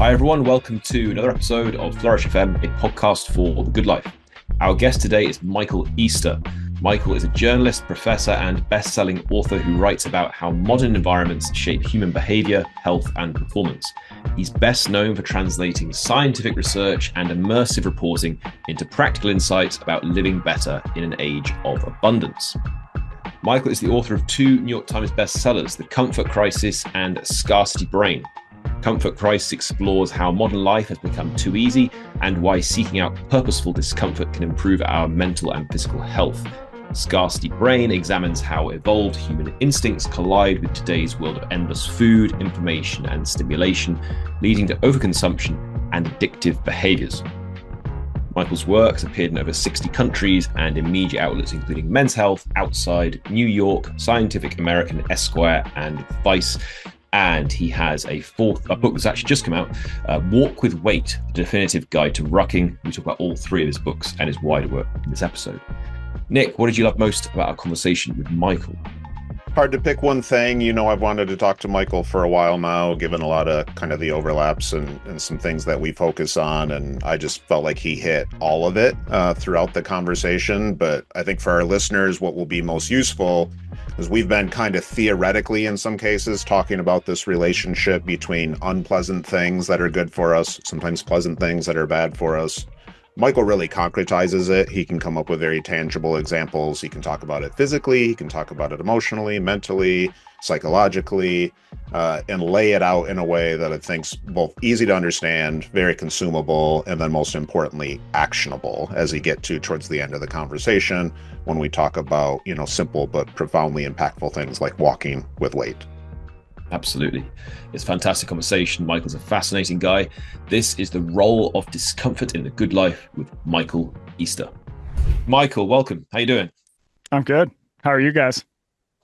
Hi, everyone. Welcome to another episode of Flourish FM, a podcast for the good life. Our guest today is Michael Easter. Michael is a journalist, professor, and best-selling author who writes about how modern environments shape human behavior, health, and performance. He's best known for translating scientific research and immersive reporting into practical insights about living better in an age of abundance. Michael is the author of two New York Times bestsellers, The Comfort Crisis and Scarcity Brain. Comfort Crisis explores how modern life has become too easy and why seeking out purposeful discomfort can improve our mental and physical health. Scarcity Brain examines how evolved human instincts collide with today's world of endless food, information, and stimulation, leading to overconsumption and addictive behaviors. Michael's work has appeared in over 60 countries and in media outlets including Men's Health, Outside, New York, Scientific American, Esquire, and Vice. And he has a book that's actually just come out, Walk with Weight, the definitive guide to rucking. We talk about all three of his books and his wider work in this episode. Nick, what did you love most about our conversation with Michael? Hard to pick one thing. You know, I've wanted to talk to Michael for a while now, given a lot of kind of the overlaps and some things that we focus on. And I just felt like he hit all of it throughout the conversation. But I think for our listeners, what will be most useful is we've been kind of theoretically, in some cases, talking about this relationship between unpleasant things that are good for us, sometimes pleasant things that are bad for us. Michael really concretizes it. He can come up with very tangible examples. He can talk about it physically. He can talk about it emotionally, mentally, psychologically, and lay it out in a way that I think's both easy to understand, very consumable, and then most importantly, actionable as we get to towards the end of the conversation when we talk about, you know, simple but profoundly impactful things like walking with weight. Absolutely. It's a fantastic conversation. Michael's a fascinating guy. This is The Role of Discomfort in the Good Life with Michael Easter. Michael, welcome. How you doing? I'm good. How are you guys?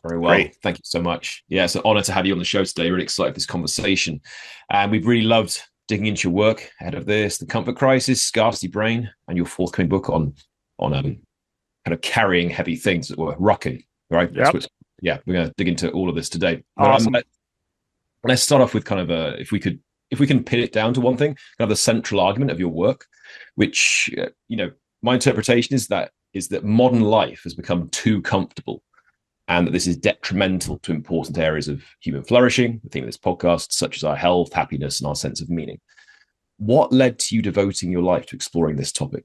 Very well. Great. Thank you so much. Yeah, it's an honor to have you on the show today. Really excited for this conversation. And we've really loved digging into your work ahead of this, The Comfort Crisis, Scarcity Brain, and your forthcoming book on kind of carrying heavy things, or rucking, right? Yep. We're going to dig into all of this today. Awesome. Let's start off with kind of if we can pin it down to one thing, kind of the central argument of your work, which, my interpretation is that modern life has become too comfortable and that this is detrimental to important areas of human flourishing, the theme of this podcast, such as our health, happiness, and our sense of meaning. What led to you devoting your life to exploring this topic?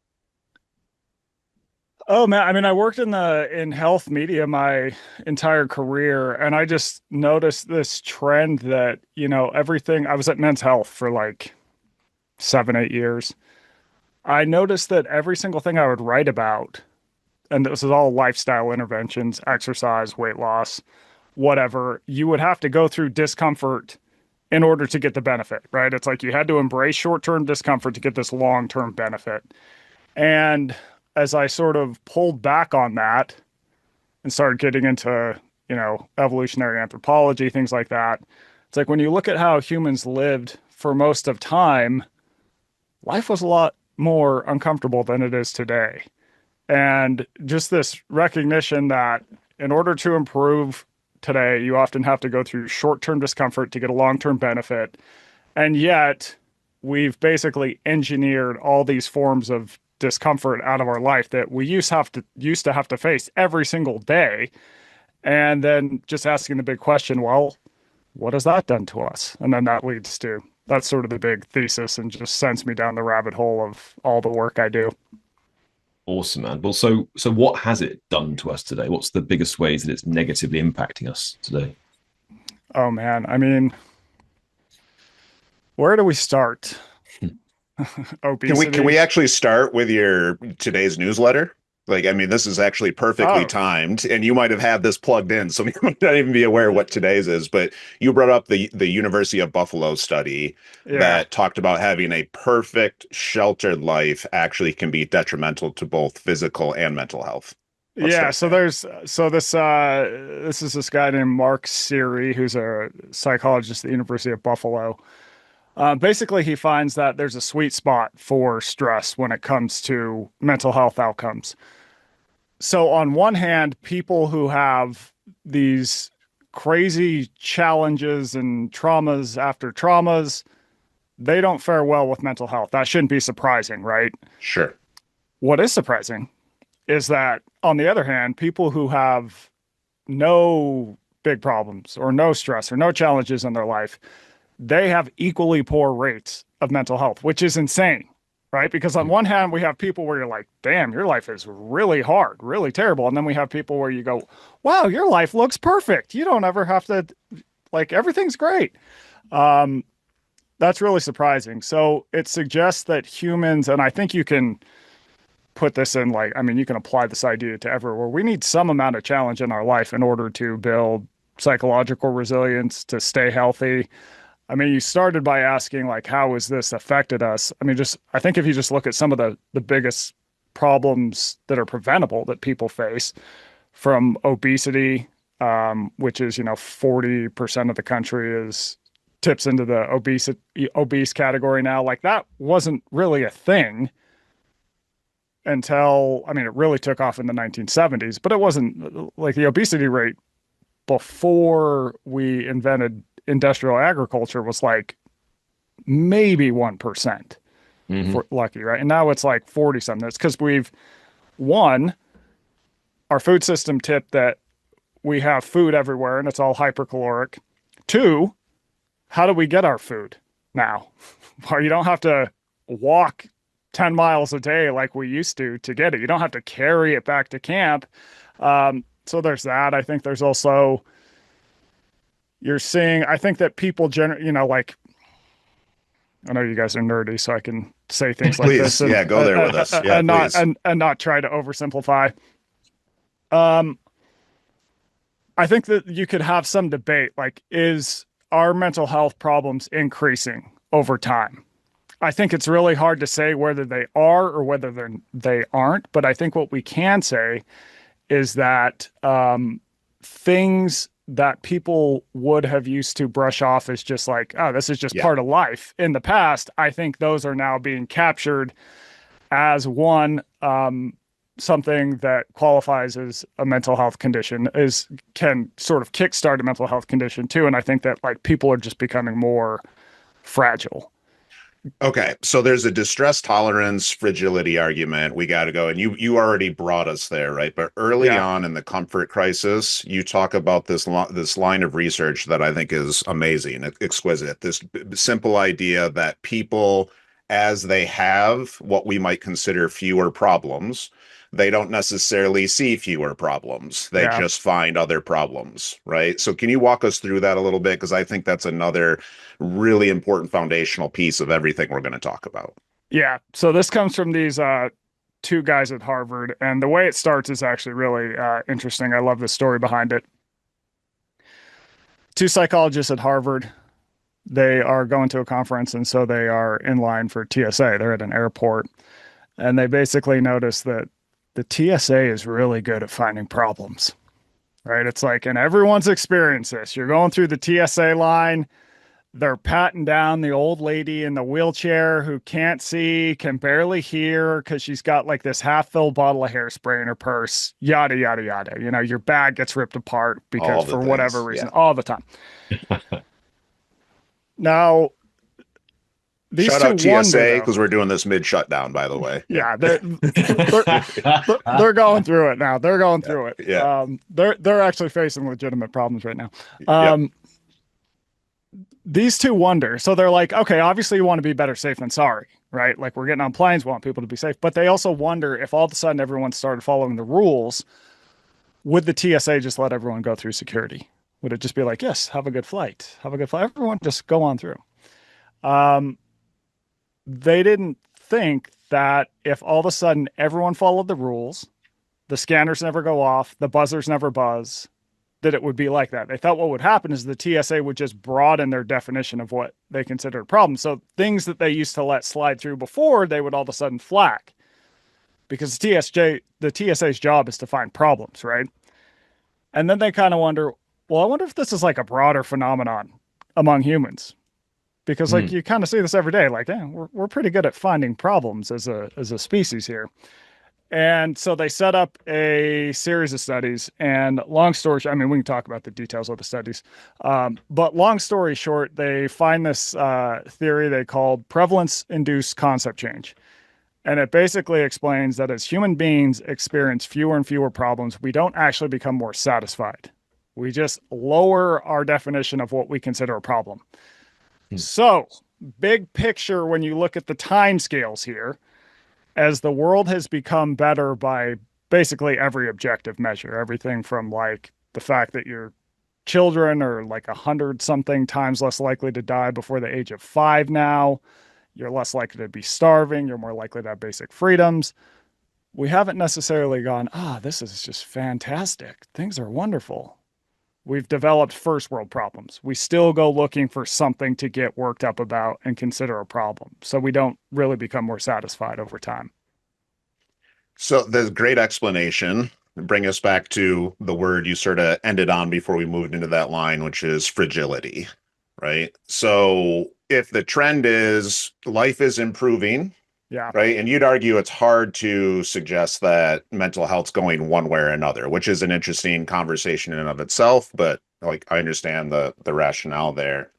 Oh man, I mean, I worked in health media my entire career, and I just noticed this trend that, everything. I was at Men's Health for like 7-8 years. I noticed that every single thing I would write about, and this is all lifestyle interventions, exercise, weight loss, whatever, you would have to go through discomfort in order to get the benefit, right? It's like you had to embrace short-term discomfort to get this long-term benefit. And as I sort of pulled back on that and started getting into, evolutionary anthropology, things like that, it's like when you look at how humans lived for most of time, life was a lot more uncomfortable than it is today. And just this recognition that in order to improve today, you often have to go through short-term discomfort to get a long-term benefit. And yet we've basically engineered all these forms of discomfort out of our life that we used to have to face every single day. And then just asking the big question, well, what has that done to us? And then that's sort of the big thesis and just sends me down the rabbit hole of all the work I do. Awesome, man. Well, so what has it done to us today? What's the biggest ways that it's negatively impacting us today? Oh man, I mean, where do we start? Obesity. Can we actually start with your today's newsletter? Like, I mean, this is actually perfectly timed, and you might have had this plugged in, so you might not even be aware what today's is. But you brought up the University of Buffalo study that talked about having a perfect sheltered life actually can be detrimental to both physical and mental health. This is this guy named Mark Seary, who's a psychologist at the University of Buffalo. Basically, he finds that there's a sweet spot for stress when it comes to mental health outcomes. So on one hand, people who have these crazy challenges and traumas after traumas, they don't fare well with mental health. That shouldn't be surprising, right? Sure. What is surprising is that, on the other hand, people who have no big problems or no stress or no challenges in their life, they have equally poor rates of mental health, which is insane, right? Because on one hand, we have people where you're like, damn, your life is really hard, really terrible. And then we have people where you go, wow, your life looks perfect. You don't ever have to, like, everything's great. That's really surprising. So it suggests that humans, and I think you can put this in, like, I mean, you can apply this idea to everywhere. We need some amount of challenge in our life in order to build psychological resilience, to stay healthy. I mean, you started by asking, like, how has this affected us? I mean, I think if you just look at some of the biggest problems that are preventable that people face, from obesity, which is, 40% of the country tips into the obese category now. Like, that wasn't really a thing until, I mean, it really took off in the 1970s, but it wasn't like the obesity rate before we invented industrial agriculture was like maybe 1% for lucky, right? And now it's like 40 something. That's because our food system tipped that we have food everywhere and it's all hypercaloric. Two, how do we get our food now? Well, you don't have to walk 10 miles a day like we used to get it. You don't have to carry it back to camp. So there's that. I think there's also, I think that people like, I know you guys are nerdy, so I can say things like Please, this. go there with us. Yeah, and not try to oversimplify. I think that you could have some debate, like, is our mental health problems increasing over time? I think it's really hard to say whether they are or whether they aren't. But I think what we can say is that things that people would have used to brush off as just like, oh, this is just part of life in the past, I think those are now being captured as something that qualifies as a mental health condition, can sort of kickstart a mental health condition too. And I think that, like, people are just becoming more fragile. Okay, so there's a distress tolerance fragility argument. We got to go, and you already brought us there, right? But early on in the comfort crisis, you talk about this line of research that I think is amazing, exquisite. This simple idea that people, as they have what we might consider fewer problems, they don't necessarily see fewer problems. They just find other problems, right? So can you walk us through that a little bit? Because I think that's another really important foundational piece of everything we're going to talk about. Yeah. So this comes from these two guys at Harvard, and the way it starts is actually really interesting. I love the story behind it. Two psychologists at Harvard, they are going to a conference, and so they are in line for TSA. They're at an airport, and they basically notice that the TSA is really good at finding problems, right? It's like, and everyone's experienced this. You're going through the TSA line, they're patting down the old lady in the wheelchair who can't see, can barely hear because she's got like this half-filled bottle of hairspray in her purse, yada, yada, yada. Your bag gets ripped apart because for whatever reason, all the time. Now, shout out TSA, because we're doing this mid-shutdown, by the way. Yeah, they're going through it now. They're going through it. Yeah. They're actually facing legitimate problems right now. These two wonder. So they're like, okay, obviously you want to be better safe than sorry, right? Like, we're getting on planes, we want people to be safe. But they also wonder, if all of a sudden everyone started following the rules, would the TSA just let everyone go through security? Would it just be like, yes, have a good flight. Have a good flight. Everyone just go on through. They didn't think that if all of a sudden everyone followed the rules, the scanners never go off, the buzzers never buzz, that it would be like that. They thought what would happen is the TSA would just broaden their definition of what they considered a problem. So things that they used to let slide through before, they would all of a sudden flag, because the TSA's job is to find problems, right? And then they kind of wonder, well, I wonder if this is like a broader phenomenon among humans. Because like you kind of see this every day, like, we're pretty good at finding problems as a species here. And so they set up a series of studies. And long story short, I mean, we can talk about the details of the studies. But long story short, they find this theory they called prevalence induced concept change. And it basically explains that as human beings experience fewer and fewer problems, we don't actually become more satisfied. We just lower our definition of what we consider a problem. So, big picture, when you look at the time scales here, as the world has become better by basically every objective measure, everything from like the fact that your children are like 100 something times less likely to die before the age of 5 now, you're less likely to be starving, you're more likely to have basic freedoms. We haven't necessarily gone, this is just fantastic. Things are wonderful. We've developed first world problems. We still go looking for something to get worked up about and consider a problem. So we don't really become more satisfied over time. So there's great explanation. Bring us back to the word you sort of ended on before we moved into that line, which is fragility, right? So if the trend is life is improving, Yeah. right? And you'd argue it's hard to suggest that mental health's going one way or another, which is an interesting conversation in and of itself, but like I understand the rationale there.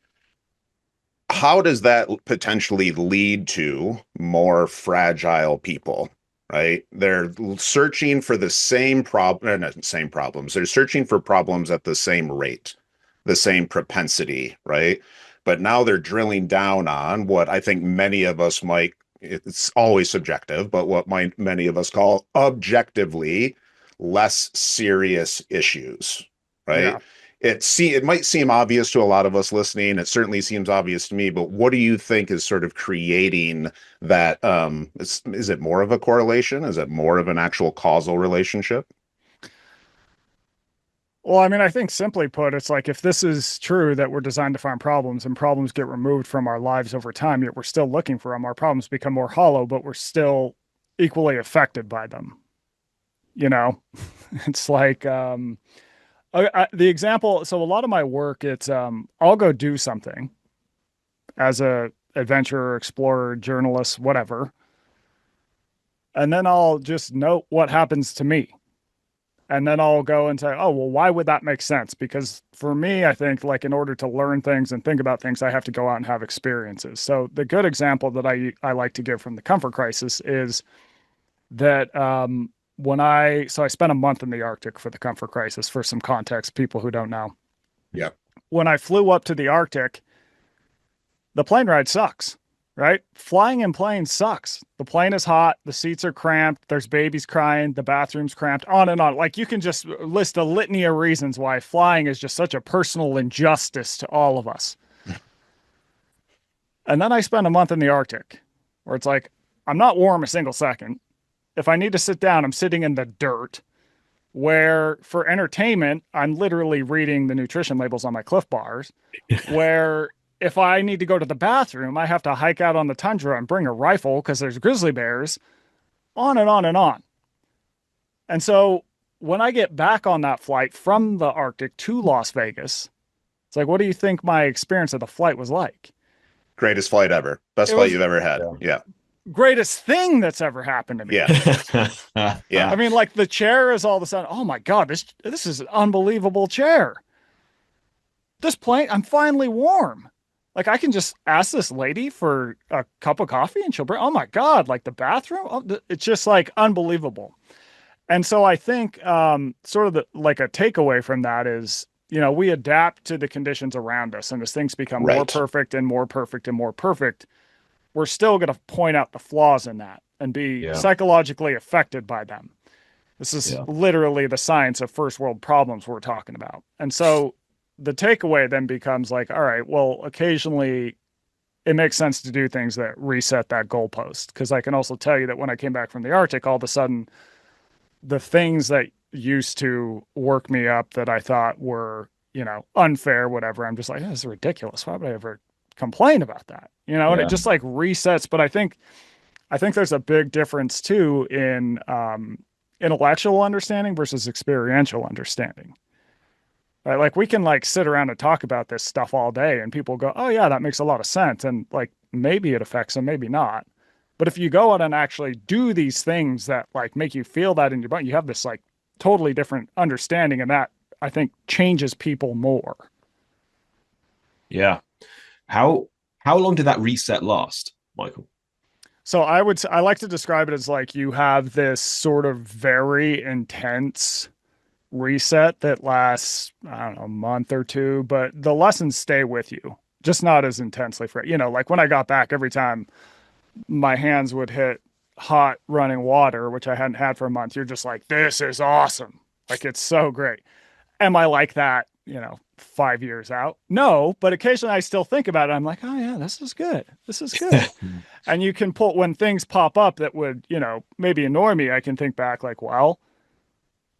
How does that potentially lead to more fragile people? Right? They're searching for the same problem, not same problems. They're searching for problems at the same rate, the same propensity, right? But now they're drilling down on what I think many of us might, it's always subjective, but what might many of us call objectively less serious issues, Yeah. right? It might seem obvious to a lot of us listening. It certainly seems obvious to me, but what do you think is sort of creating that? Is it more of a correlation? Is it more of an actual causal relationship? Well, I mean, I think simply put, it's like if this is true that we're designed to find problems and problems get removed from our lives over time, yet we're still looking for them, our problems become more hollow, but we're still equally affected by them. You know, it's like the example. So a lot of my work, it's I'll go do something as a adventurer, explorer, journalist, whatever, and then I'll just note what happens to me. And then I'll go and say, oh, well, why would that make sense? Because for me, I think like in order to learn things and think about things, I have to go out and have experiences. So the good example that I like to give from the comfort crisis is that so I spent a month in the Arctic for the comfort crisis for some context, people who don't know. Yeah. When I flew up to the Arctic, the plane ride sucks, right? Flying in planes sucks. The plane is hot, the seats are cramped, there's babies crying, the bathroom's cramped, on and on. Like you can just list a litany of reasons why flying is just such a personal injustice to all of us. And then I spent a month in the Arctic where it's like, I'm not warm a single second. If I need to sit down, I'm sitting in the dirt. Where for entertainment, I'm literally reading the nutrition labels on my Cliff Bars. Where if I need to go to the bathroom, I have to hike out on the tundra and bring a rifle because there's grizzly bears, on and on and on. And so when I get back on that flight from the Arctic to Las Vegas, it's like, what do you think my experience of the flight was like? Greatest flight ever. Best flight you've ever had. Yeah. Greatest thing that's ever happened to me. Yeah. Yeah. I mean, like the chair is all of a sudden, oh my God, this is an unbelievable chair. This plane, I'm finally warm. Like I can just ask this lady for a cup of coffee and she'll bring, oh my God, like the bathroom. It's just like unbelievable. And so I think sort of like a takeaway from that is, we adapt to the conditions around us. And as things become more perfect and more perfect and more perfect, we're still going to point out the flaws in that and be psychologically affected by them. This is literally the science of first world problems we're talking about. And so the takeaway then becomes like, all right, well, occasionally it makes sense to do things that reset that goalpost. Because I can also tell you that when I came back from the Arctic, all of a sudden, the things that used to work me up that I thought were, unfair, whatever, I'm just like, this is ridiculous. Why would I ever complain about that? And it just like resets. But I think there's a big difference too in intellectual understanding versus experiential understanding. Right? Like we can like sit around and talk about this stuff all day and people go, oh yeah, that makes a lot of sense. And like, maybe it affects them, maybe not. But if you go out and actually do these things that like make you feel that in your body, you have this like totally different understanding, and that I think changes people more. Yeah. How long did that reset last, Michael? So I like to describe it as like you have this sort of very intense reset that lasts, I don't know, a month or two, but the lessons stay with you, just not as intensely for, like when I got back, every time my hands would hit hot running water, which I hadn't had for a month, you're just like, this is awesome. Like, it's so great. Am I like that, 5 years out? No, but occasionally I still think about it. I'm like, oh yeah, this is good. This is good. And you can pull, when things pop up that would, maybe annoy me, I can think back like, well,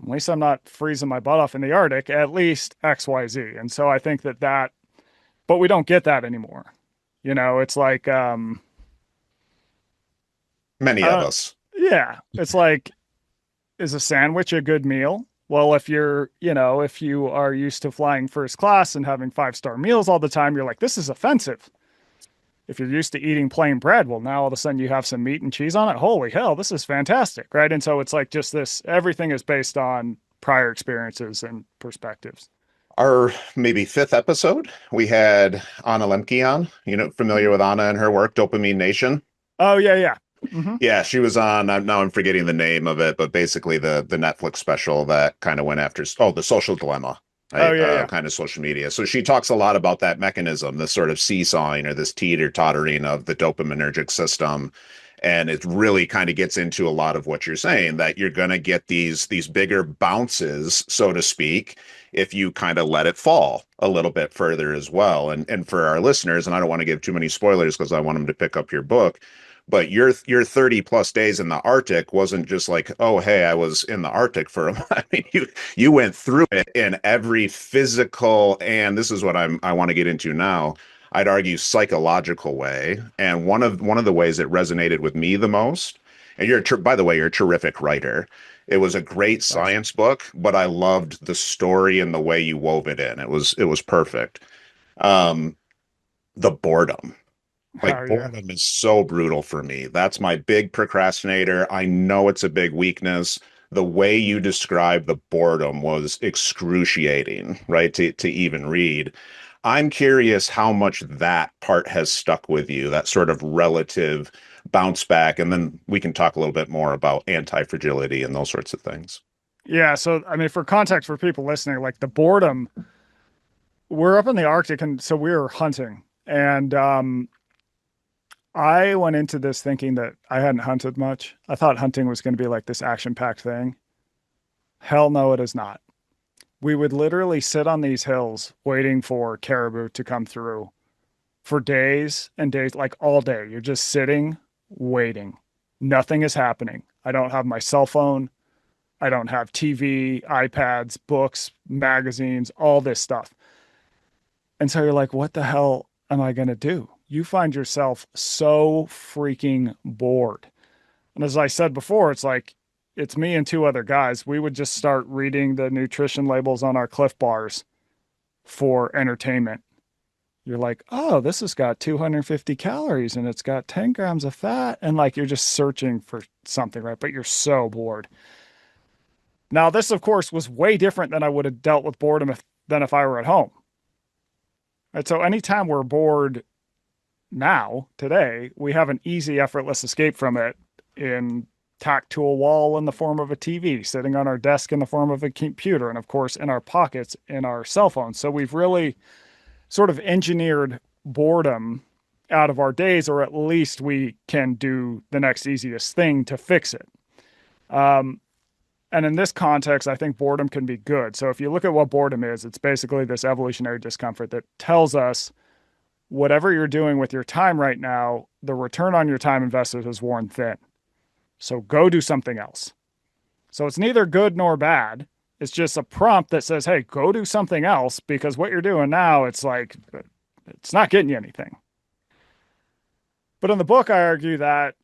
at least I'm not freezing my butt off in the Arctic, at least XYZ. And so I think but we don't get that anymore. It's like, Many of us. yeah, it's like, is a sandwich a good meal? Well, if if you are used to flying first class and having 5-star meals all the time, you're like, this is offensive. If you're used to eating plain bread, well, now all of a sudden you have some meat and cheese on it. Holy hell, this is fantastic, right? And so it's like just this, everything is based on prior experiences and perspectives. Our maybe fifth episode, we had Anna Lemke on, familiar with Anna and her work, Dopamine Nation. Oh, yeah, yeah. Mm-hmm. Yeah, she was on, now I'm forgetting the name of it, but basically the Netflix special that kind of went after, The Social Dilemma. Right? Oh, yeah. Kind of social media. So she talks a lot about that mechanism, this sort of seesawing or this teeter-tottering of the dopaminergic system. And it really kind of gets into a lot of what you're saying, that you're going to get these bigger bounces, so to speak, if you kind of let it fall a little bit further as well. And for our listeners, and I don't want to give too many spoilers because I want them to pick up your book, but your 30 plus days in the Arctic wasn't just like, oh, hey, I was in the Arctic for a month. I mean, you went through it in every physical, and this is what I want to get into now. I'd argue psychological way. And one of the ways it resonated with me the most, and by the way, you're a terrific writer. It was a great science book, but I loved the story and the way you wove it in. It was perfect. The boredom. Boredom is so brutal for me. That's my big procrastinator. I know it's a big weakness. The way you describe the boredom was excruciating, right? To even read. I'm curious how much that part has stuck with you, that sort of relative bounce back. And then we can talk a little bit more about anti-fragility and those sorts of things. Yeah. So, I mean, for context for people listening, like the boredom, we're up in the Arctic, and so we were hunting. And I went into this thinking that I hadn't hunted much. I thought hunting was going to be like this action-packed thing. Hell no, it is not. We would literally sit on these hills waiting for caribou to come through for days and days, like all day. You're just sitting, waiting. Nothing is happening. I don't have my cell phone. I don't have TV, iPads, books, magazines, all this stuff. And so you're like, what the hell am I going to do? You find yourself so freaking bored. And as I said before, it's like, it's me and 2 other guys. We would just start reading the nutrition labels on our Cliff Bars for entertainment. You're like, oh, this has got 250 calories and it's got 10 grams of fat. And like, you're just searching for something, right? But you're so bored. Now, this, of course, was way different than I would have dealt with boredom than if I were at home. Right? So anytime we're bored now, today, we have an easy, effortless escape from it in tacked to a wall in the form of a TV, sitting on our desk in the form of a computer, and of course, in our pockets in our cell phones. So we've really sort of engineered boredom out of our days, or at least we can do the next easiest thing to fix it. And in this context, I think boredom can be good. So if you look at what boredom is, it's basically this evolutionary discomfort that tells us whatever you're doing with your time right now, the return on your time invested has worn thin. So go do something else. So it's neither good nor bad. It's just a prompt that says, hey, go do something else, because what you're doing now, it's like, it's not getting you anything. But in the book, I argue that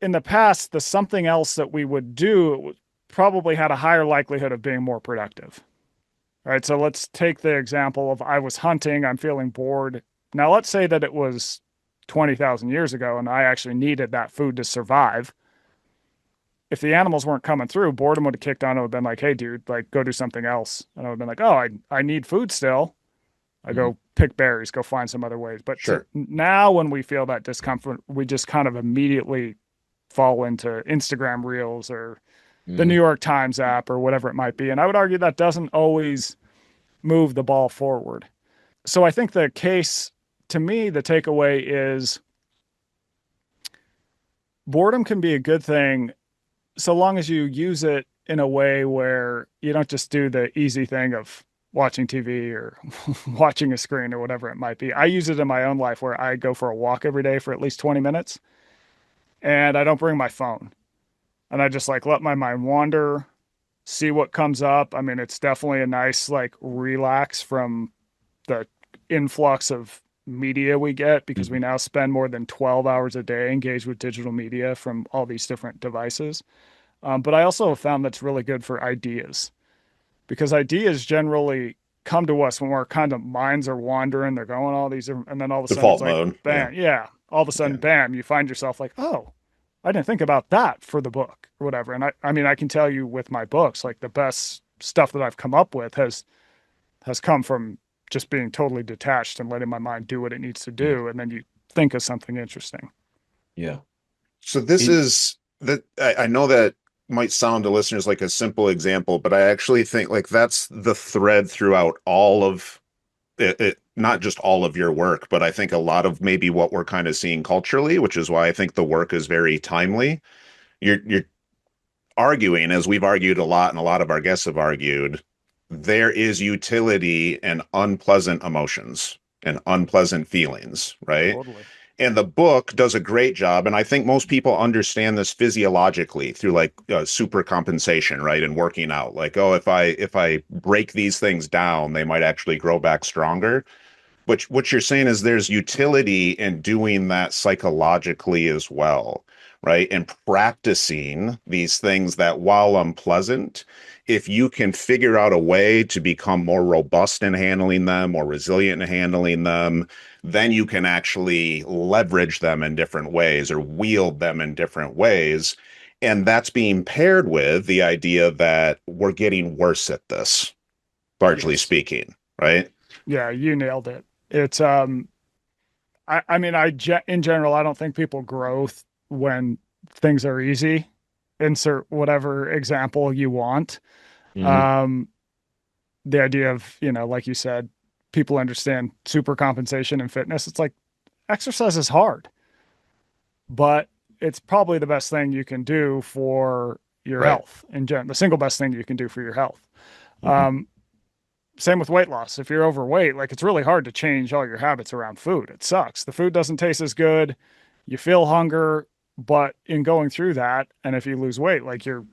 in the past, the something else that we would do probably had a higher likelihood of being more productive. All right. So let's take the example of I was hunting, I'm feeling bored. Now let's say that it was 20,000 years ago and I actually needed that food to survive, if the animals weren't coming through, boredom would have kicked on. It would have been like, hey, dude, like go do something else. And I would have been like, oh, I need food still. I go pick berries, go find some other ways. But Sure. now when we feel that discomfort, we just kind of immediately fall into Instagram reels or the New York Times app or whatever it might be. And I would argue that doesn't always move the ball forward. So I think the case, to me, the takeaway is boredom can be a good thing so long as you use it in a way where you don't just do the easy thing of watching TV or watching a screen or whatever it might be. I use it in my own life where I go for a walk every day for at least 20 minutes and I don't bring my phone. And I just like let my mind wander, see what comes up. I mean, it's definitely a nice like relax from the influx of media we get because we now spend more than 12 hours a day engaged with digital media from all these different devices. But I also found that's really good for ideas because ideas generally come to us when our kind of minds are wandering. They're going all these, and then all of a sudden Default it's like, mode. bam, yeah. All of a sudden, bam, you find yourself like, oh, I didn't think about that for the book or whatever. And I mean, I can tell you with my books, like the best stuff that I've come up with has come from just being totally detached and letting my mind do what it needs to do. And then you think of something interesting. Yeah. So this is that I know that might sound to listeners like a simple example, but I actually think like that's the thread throughout all of it, not just all of your work, but I think a lot of maybe what we're kind of seeing culturally, which is why I think the work is very timely. You're arguing, as we've argued a lot and a lot of our guests have argued, there is utility in unpleasant emotions and unpleasant feelings, right? Totally. And the book does a great job. And I think most people understand this physiologically through like super compensation, right? And working out like, oh, if I break these things down, they might actually grow back stronger. But what you're saying is there's utility in doing that psychologically as well, right? And practicing these things that while unpleasant, if you can figure out a way to become more robust in handling them, more resilient in handling them, then you can actually leverage them in different ways or wield them in different ways. And that's being paired with the idea that we're getting worse at this, largely speaking, right? Yeah, you nailed it. It's I mean, in general, I don't think people grow when things are easy. Insert whatever example you want. The idea of, like you said, people understand super compensation and fitness. It's like exercise is hard, but it's probably the best thing you can do for your health in general. The single best thing you can do for your health. Same with weight loss. If you're overweight, like it's really hard to change all your habits around food. It sucks. The food doesn't taste as good. You feel hunger, but in going through that, and if you lose weight, like your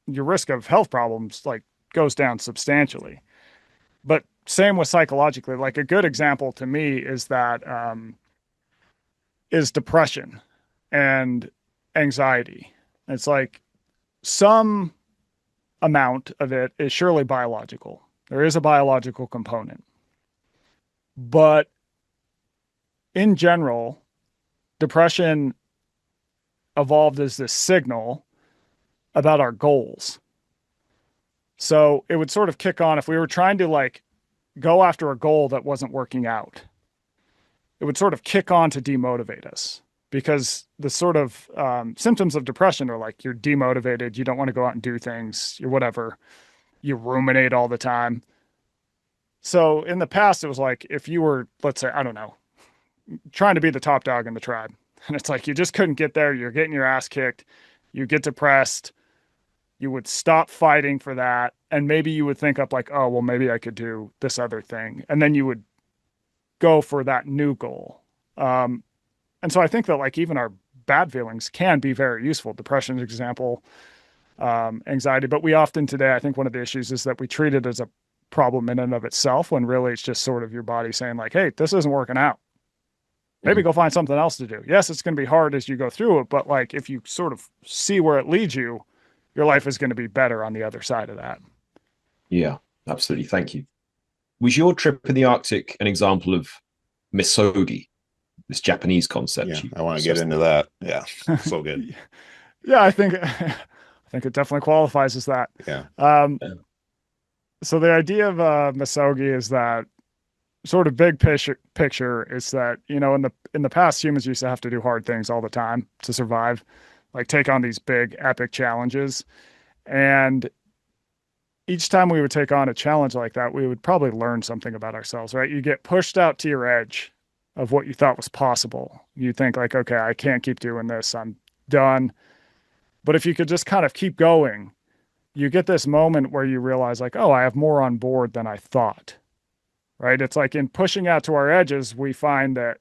risk of health problems like goes down substantially. But same with psychologically. Like a good example to me is that is depression and anxiety. It's like some amount of it is surely biological. There is a biological component. But in general, depression evolved as this signal about our goals. So it would sort of kick on if we were trying to like go after a goal that wasn't working out. It would sort of kick on to demotivate us because the sort of symptoms of depression are like you're demotivated, you don't want to go out and do things, you're whatever, you ruminate all the time. So in the past, it was like if you were, let's say, I don't know, trying to be the top dog in the tribe, and it's like you just couldn't get there, you're getting your ass kicked, you get depressed, you would stop fighting for that, and maybe you would think up like, oh, well, maybe I could do this other thing, and then you would go for that new goal. And so I think that like even our bad feelings can be very useful. Depression, example, anxiety. But we often today, I think one of the issues is that we treat it as a problem in and of itself when really it's just sort of your body saying like, hey, this isn't working out. Maybe go find something else to do. Yes, it's going to be hard as you go through it, but like if you sort of see where it leads you, your life is going to be better on the other side of that. Yeah, absolutely. Thank you. Was your trip in the Arctic an example of Misogi? this Japanese concept. Yeah, I want to get into that. Yeah, so good. Yeah, I think it definitely qualifies as that. Yeah. So the idea of Misogi is that sort of big picture is that, you know, in the past, humans used to have to do hard things all the time to survive, like take on these big epic challenges. And each time we would take on a challenge like that, we would probably learn something about ourselves, right? You get pushed out to your edge of what you thought was possible. You think like, okay, I can't keep doing this. I'm done. But if you could just kind of keep going, you get this moment where you realize like, oh, I have more on board than I thought, right? It's like in pushing out to our edges, we find that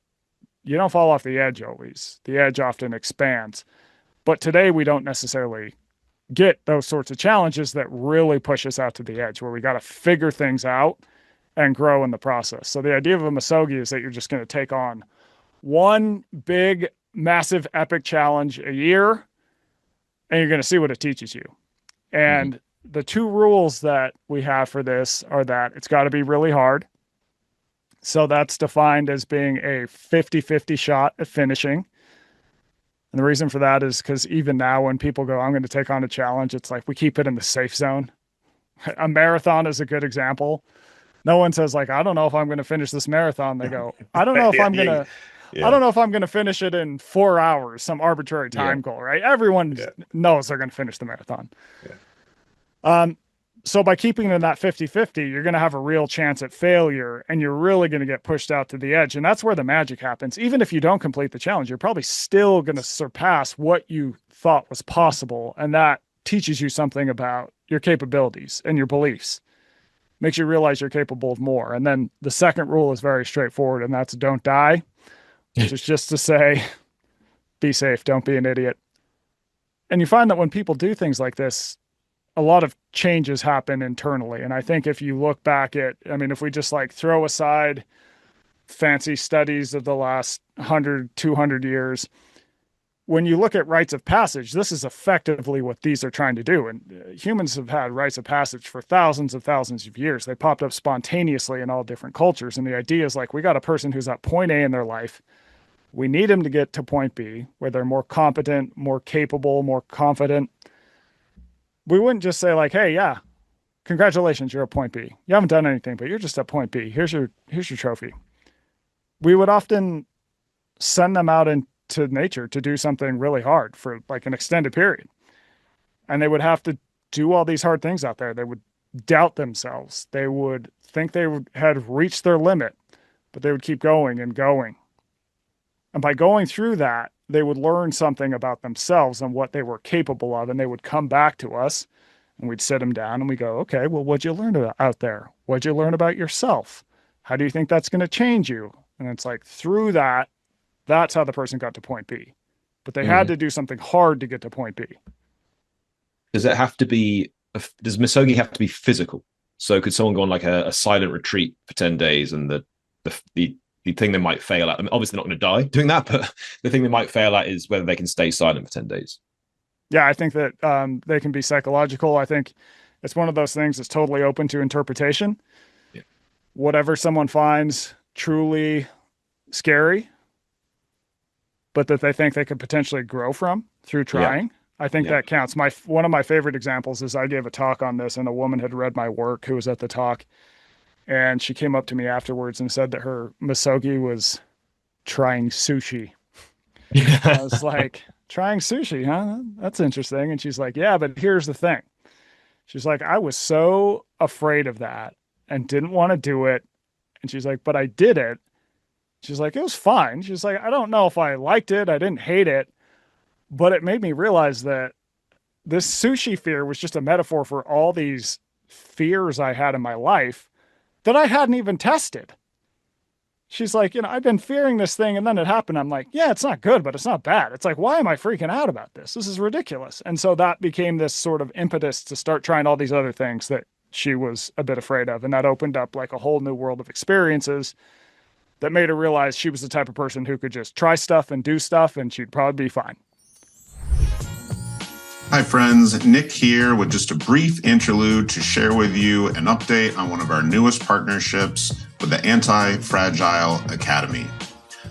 you don't fall off the edge always. The edge often expands. But today we don't necessarily get those sorts of challenges that really push us out to the edge, where we got to figure things out and grow in the process. So the idea of a Misogi is that you're just going to take on one big, massive, epic challenge a year, and you're going to see what it teaches you. And the two rules that we have for this are that it's got to be really hard. So that's defined as being a 50-50 shot at finishing. And the reason for that is because even now when people go, I'm going to take on a challenge, it's like we keep it in the safe zone. A marathon is a good example. No one says like, I don't know if I'm going to finish this marathon. They go, I don't know if I'm going to, I don't know if I'm going to finish it in 4 hours, some arbitrary time goal, right? Everyone knows they're going to finish the marathon. So by keeping it in that 50-50, you're going to have a real chance at failure, and you're really going to get pushed out to the edge. And that's where the magic happens. Even if you don't complete the challenge, you're probably still going to surpass what you thought was possible. And that teaches you something about your capabilities and your beliefs. Makes you realize you're capable of more. And then the second rule is very straightforward, and that's don't die, which is just to say, be safe, don't be an idiot. And you find that when people do things like this, a lot of changes happen internally. And I think if you look back at, I mean, if we just like throw aside fancy studies of the last 100, 200 years, when you look at rites of passage, this is effectively what these are trying to do. And humans have had rites of passage for thousands of years. They popped up spontaneously in all different cultures. And the idea is like, we got a person who's at point A in their life. We need them to get to point B, where they're more competent, more capable, more confident. We wouldn't just say like, hey, yeah, congratulations, you're at point B. You haven't done anything, but you're just at point B. Here's your trophy. We would often send them out into nature to do something really hard for like an extended period. And they would have to do all these hard things out there. They would doubt themselves. They would think had reached their limit, but they would keep going and going. And by going through that, they would learn something about themselves and what they were capable of. And they would come back to us and we'd sit them down and we go, okay, well, what'd you learn out there? What'd you learn about yourself? How do you think that's going to change you? And it's like through that, that's how the person got to point B. But they had to do something hard to get to point B. Does Misogi have to be physical? So could someone go on like a silent retreat for 10 days and the thing they might fail at, I mean, obviously they're not going to die doing that, but the thing they might fail at is whether they can stay silent for 10 days. Yeah, I think that they can be psychological. I think it's one of those things that's totally open to interpretation. Yeah. Whatever someone finds truly scary, but that they think they could potentially grow from through trying, I think that counts. One of my favorite examples is I gave a talk on this, and a woman had read my work who was at the talk. And she came up to me afterwards and said that her Misogi was trying sushi. I was like, trying sushi, huh? That's interesting. And she's like, yeah, but here's the thing. She's like, I was so afraid of that and didn't want to do it. And she's like, but I did it. She's like, it was fine. She's like, I don't know if I liked it. I didn't hate it. But it made me realize that this sushi fear was just a metaphor for all these fears I had in my life that I hadn't even tested. She's like, I've been fearing this thing and then it happened. I'm like, yeah, it's not good, but it's not bad. It's like, why am I freaking out about this? This is ridiculous. And so that became this sort of impetus to start trying all these other things that she was a bit afraid of. And that opened up like a whole new world of experiences that made her realize she was the type of person who could just try stuff and do stuff and she'd probably be fine. Hi friends, Nick here with just a brief interlude to share with you an update on one of our newest partnerships with the Anti-Fragile Academy.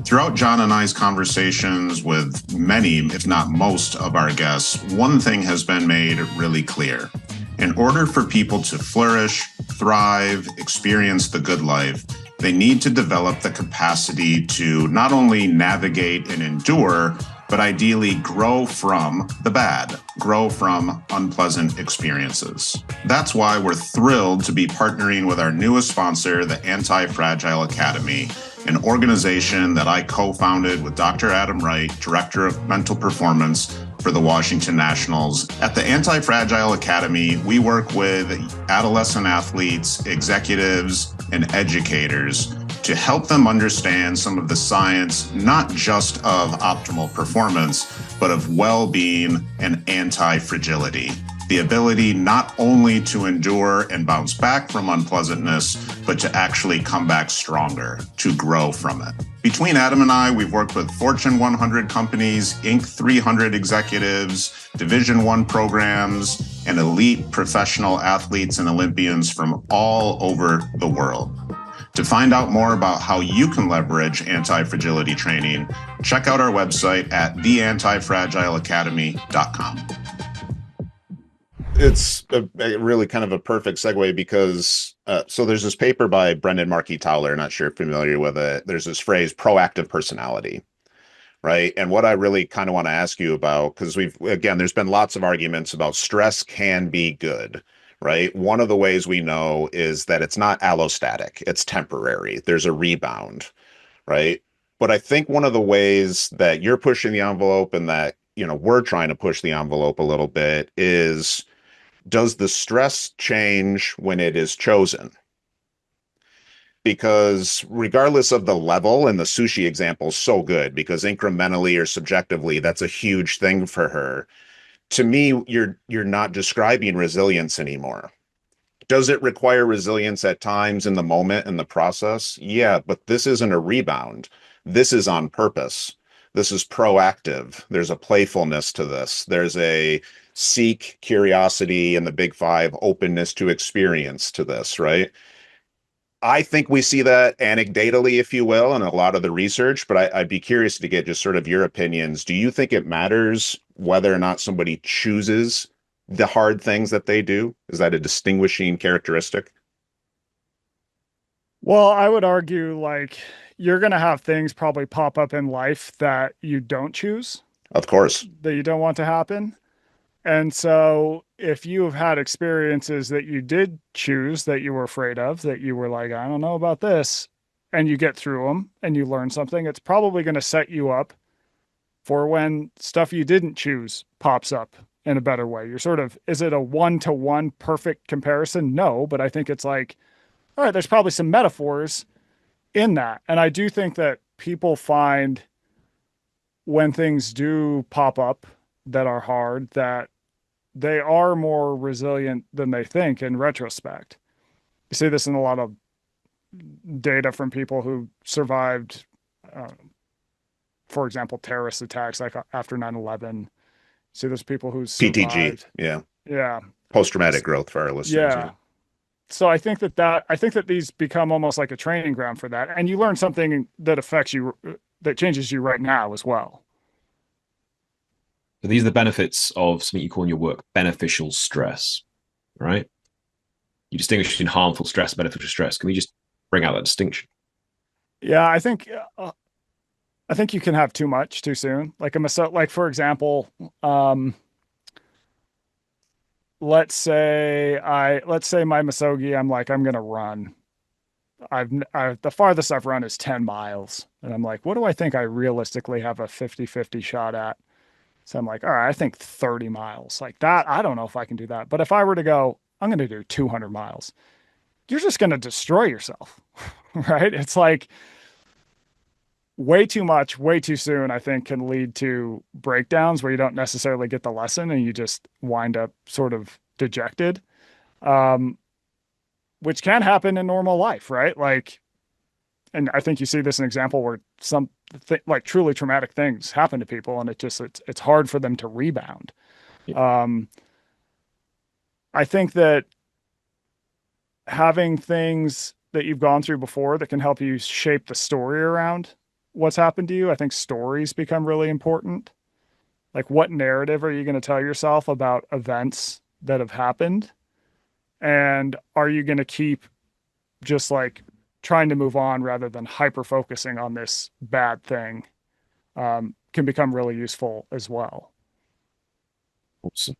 Throughout John and I's conversations with many, if not most, of our guests, one thing has been made really clear. In order for people to flourish, thrive, experience the good life, they need to develop the capacity to not only navigate and endure, but ideally grow from the bad, grow from unpleasant experiences. That's why we're thrilled to be partnering with our newest sponsor, the Anti-Fragile Academy, an organization that I co-founded with Dr. Adam Wright, Director of Mental Performance for the Washington Nationals. At the Anti-Fragile Academy, we work with adolescent athletes, executives, and educators to help them understand some of the science, not just of optimal performance, but of well-being and anti-fragility. The ability not only to endure and bounce back from unpleasantness, but to actually come back stronger, to grow from it. Between Adam and I, we've worked with Fortune 100 companies, Inc. 300 executives, Division I programs, and elite professional athletes and Olympians from all over the world. To find out more about how you can leverage anti-fragility training, check out our website at theantifragileacademy.com. It's a really kind of a perfect segue because so there's this paper by Brendan Markey Towler, not sure if you're familiar with it. There's this phrase, proactive personality, right? And what I really kind of want to ask you about, because there's been lots of arguments about stress can be good, right? One of the ways we know is that it's not allostatic, it's temporary. There's a rebound, right? But I think one of the ways that you're pushing the envelope and that, we're trying to push the envelope a little bit is, does the stress change when it is chosen? Because regardless of the level, and the sushi example is so good because incrementally or subjectively, that's a huge thing for her. To me, you're not describing resilience anymore. Does it require resilience at times in the moment and the process? Yeah, but this isn't a rebound. This is on purpose. This is proactive. There's a playfulness to this. There's a seek, curiosity, and the big five, openness to experience to this, right? I think we see that anecdotally, if you will, in a lot of the research, but I'd be curious to get just sort of your opinions. Do you think it matters whether or not somebody chooses the hard things that they do? Is that a distinguishing characteristic? Well, I would argue you're going to have things probably pop up in life that you don't choose, Of course. that you don't want to happen. And so if you have had experiences that you did choose, that you were afraid of, that you were like, I don't know about this, and you get through them and you learn something, it's probably going to set you up for when stuff you didn't choose pops up in a better way. Is it a one-to-one perfect comparison? No, but I think it's all right, there's probably some metaphors in that. And I do think that people find when things do pop up that are hard, that they are more resilient than they think in retrospect. You see this in a lot of data from people who survived, for example, terrorist attacks like after 9/11. See those people who survived. PTG, yeah. Yeah. Post-traumatic growth for our listeners. Yeah. So I think that these become almost like a training ground for that. And you learn something that affects you, that changes you right now as well. So these are the benefits of something you call in your work beneficial stress, right? You distinguish between harmful stress and beneficial stress. Can we just bring out that distinction? Yeah, I think you can have too much too soon. For example, let's say my Misogi, I'm going to run. The farthest I've run is 10 miles. And I'm like, what do I think I realistically have a 50-50 shot at? So I'm like, all right, I think 30 miles like that. I don't know if I can do that. But if I were to go, I'm going to do 200 miles, you're just going to destroy yourself, right? It's like way too much, way too soon, I think can lead to breakdowns where you don't necessarily get the lesson and you just wind up sort of dejected, which can happen in normal life, right? And I think you see this in example where truly traumatic things happen to people and it's hard for them to rebound. Yeah. I think that having things that you've gone through before that can help you shape the story around what's happened to you, I think stories become really important. Like, what narrative are you going to tell yourself about events that have happened? And are you going to keep just like trying to move on rather than hyper focusing on this bad thing? Can become really useful as well. Awesome.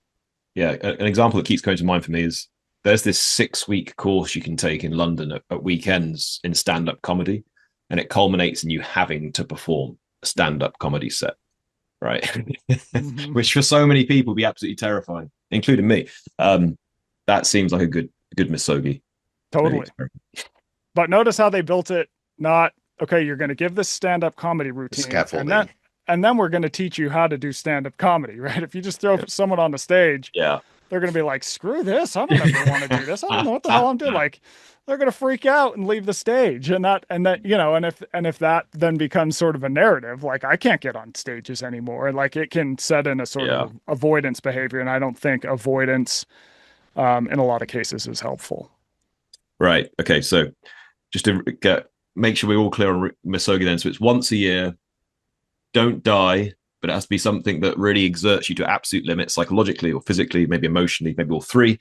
Yeah, an example that keeps coming to mind for me is there's this 6-week course you can take in London at weekends in stand-up comedy, and it culminates in you having to perform a stand-up comedy set, right? Mm-hmm. Which for so many people would be absolutely terrifying, including me. That seems like a good Misogi. Totally. But notice how they built it. Not, okay, you're going to give this stand-up comedy routine, Scaffolding. and then we're going to teach you how to do stand-up comedy, right? If you just throw someone on the stage, yeah, they're going to be like, screw this. I don't ever want to do this. I don't know what the hell I'm doing. Like, they're going to freak out and leave the stage. And that, and if that then becomes sort of a narrative, like, I can't get on stages anymore. Like, it can set in a sort of avoidance behavior. And I don't think avoidance, in a lot of cases, is helpful. Right. Okay. So just to make sure we're all clear on Misogi then. So it's once a year, don't die, but it has to be something that really exerts you to absolute limit, psychologically or physically, maybe emotionally, maybe all three.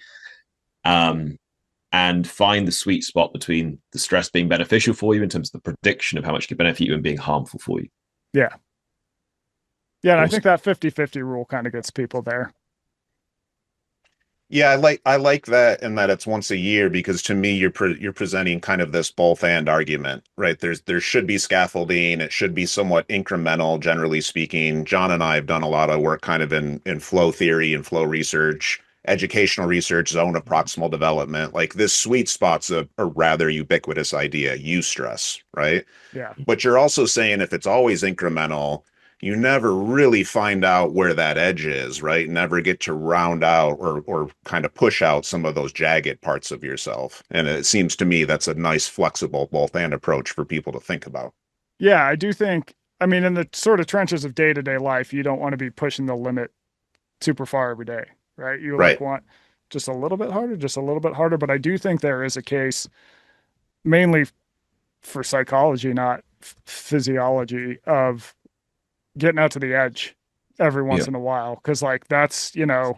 And find the sweet spot between the stress being beneficial for you in terms of the prediction of how much it can benefit you and being harmful for you. Yeah. Yeah. And Awesome. I think that 50-50 rule kind of gets people there. Yeah, I like that, and that it's once a year, because to me you're presenting kind of this both and argument, right? There should be scaffolding, it should be somewhat incremental, generally speaking. John and I have done a lot of work kind of in flow theory and flow research, educational research, zone of proximal development. Like, this sweet spot's a rather ubiquitous idea, eustress, right? Yeah. But you're also saying if it's always incremental, you never really find out where that edge is, right? Never get to round out or kind of push out some of those jagged parts of yourself. And it seems to me that's a nice, flexible both and approach for people to think about. Yeah, I do think, I mean, in the sort of trenches of day-to-day life, you don't want to be pushing the limit super far every day, right? You Right. like want just a little bit harder, just a little bit harder. But I do think there is a case, mainly for psychology, not physiology, of getting out to the edge every once in a while. Cause like that's, I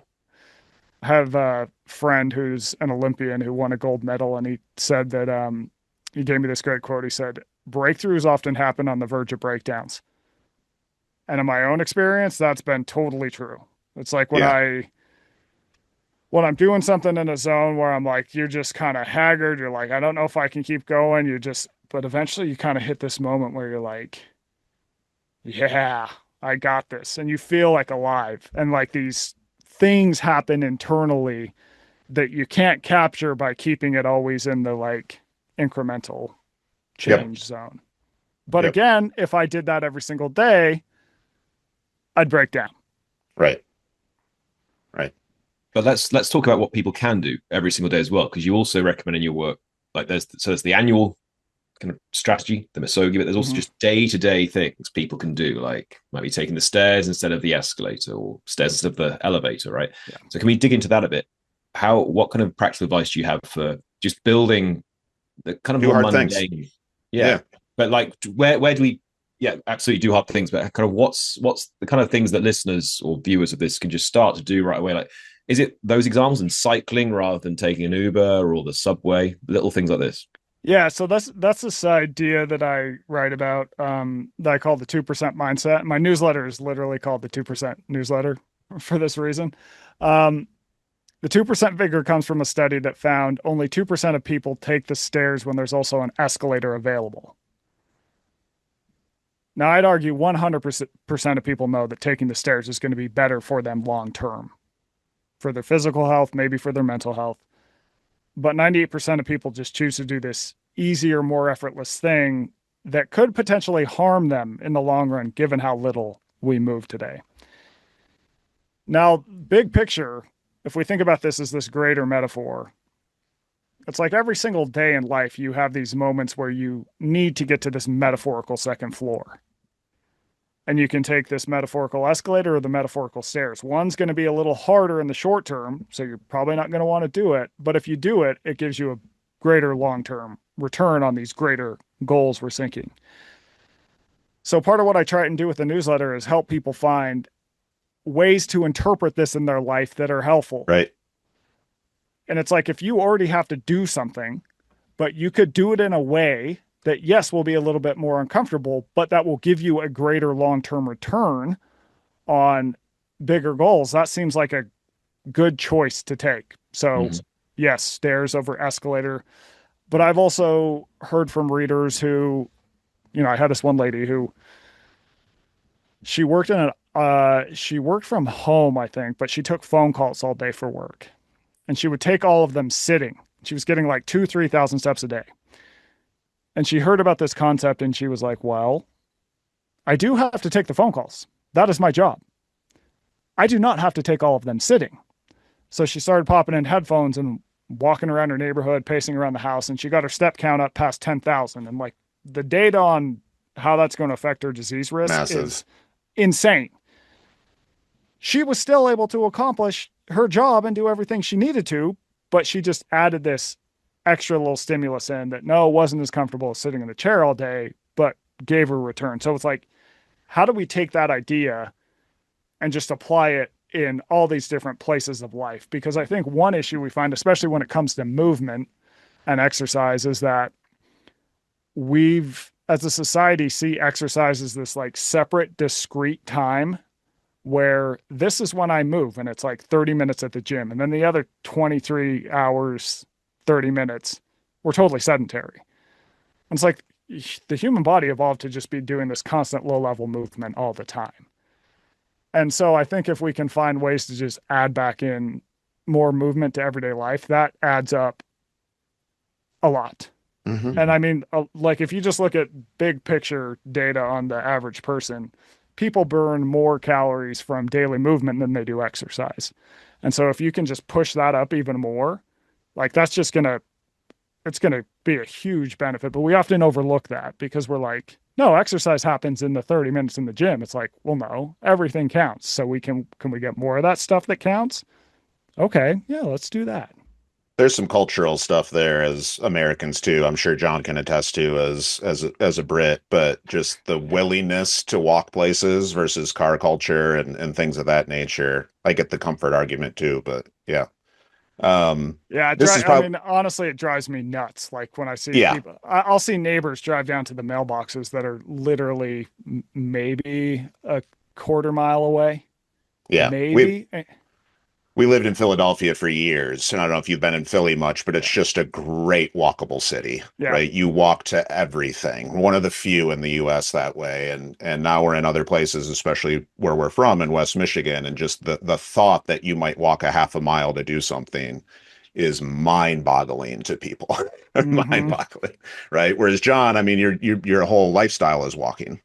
have a friend who's an Olympian who won a gold medal, and he said that he gave me this great quote. He said, breakthroughs often happen on the verge of breakdowns. And in my own experience, that's been totally true. It's like when I'm doing something in a zone where I'm like, you're just kind of haggard, you're like, I don't know if I can keep going. But eventually you kind of hit this moment where you're like, yeah, I got this. And you feel like alive. And like these things happen internally that you can't capture by keeping it always in the like incremental change zone. But again, if I did that every single day, I'd break down. Right. But let's talk about what people can do every single day as well, because you also recommend in your work, like there's the annual kind of strategy, the Misogi, but there's also just day-to-day things people can do, like might be taking the stairs instead of the escalator, or stairs instead of the elevator, right? Yeah. So can we dig into that a bit? What kind of practical advice do you have for just building the kind of do more hard mundane things? Yeah. But like where do we absolutely do hard things, but kind of what's the kind of things that listeners or viewers of this can just start to do right away? Like, is it those examples in cycling rather than taking an Uber or the subway, little things like this? Yeah, so that's this idea that I write about, that I call the 2% mindset. My newsletter is literally called the 2% newsletter for this reason. The 2% figure comes from a study that found only 2% of people take the stairs when there's also an escalator available. Now, I'd argue 100% of people know that taking the stairs is going to be better for them long term, for their physical health, maybe for their mental health. But 98% of people just choose to do this easier, more effortless thing that could potentially harm them in the long run, given how little we move today. Now, big picture, if we think about this as this greater metaphor, it's like every single day in life, you have these moments where you need to get to this metaphorical second floor. And you can take this metaphorical escalator or the metaphorical stairs. One's going to be a little harder in the short term, so you're probably not going to want to do it. But if you do it, it gives you a greater long-term return on these greater goals we're seeking. So part of what I try and do with the newsletter is help people find ways to interpret this in their life that are helpful. Right. And it's like, if you already have to do something, but you could do it in a way that, yes, will be a little bit more uncomfortable, but that will give you a greater long-term return on bigger goals. That seems like a good choice to take. So yes, stairs over escalator. But I've also heard from readers who, I had this one lady who she worked she worked from home, I think, but she took phone calls all day for work, and she would take all of them sitting. She was getting like 3,000 steps a day. And she heard about this concept and she was like, well, I do have to take the phone calls. That is my job. I do not have to take all of them sitting. So she started popping in headphones and walking around her neighborhood, pacing around the house, and she got her step count up past 10,000. And like, the data on how that's going to affect her disease risk is insane. She was still able to accomplish her job and do everything she needed to, but she just added this extra little stimulus in that, no, it wasn't as comfortable as sitting in the chair all day, but gave her a return. So it's like, how do we take that idea and just apply it in all these different places of life? Because I think one issue we find, especially when it comes to movement and exercise, is that we've, as a society, see exercise as this like separate, discrete time where this is when I move, and it's like 30 minutes at the gym. And then the other 23 hours, 30 minutes, we're totally sedentary. And it's like the human body evolved to just be doing this constant low level movement all the time. And so I think if we can find ways to just add back in more movement to everyday life, that adds up a lot. And I mean, like if you just look at big picture data on the average person, people burn more calories from daily movement than they do exercise. And so if you can just push that up even more, like that's just it's going to be a huge benefit. But we often overlook that because we're like, no, exercise happens in the 30 minutes in the gym. It's like, well, no, everything counts. So can we get more of that stuff that counts? Okay. Yeah, let's do that. There's some cultural stuff there as Americans too. I'm sure John can attest to as a Brit, but just the willingness to walk places versus car culture and things of that nature. I get the comfort argument too, but yeah. Yeah, I mean, honestly, it drives me nuts. Like when I see people, I'll see neighbors drive down to the mailboxes that are literally maybe a quarter mile away. Yeah, maybe. We lived in Philadelphia for years, and I don't know if you've been in Philly much, but it's just a great walkable city, right? You walk to everything. One of the few in the U.S. that way, and now we're in other places, especially where we're from in West Michigan, and just the thought that you might walk a half a mile to do something is mind-boggling to people. Mind-boggling, right? Whereas John, I mean, your whole lifestyle is walking.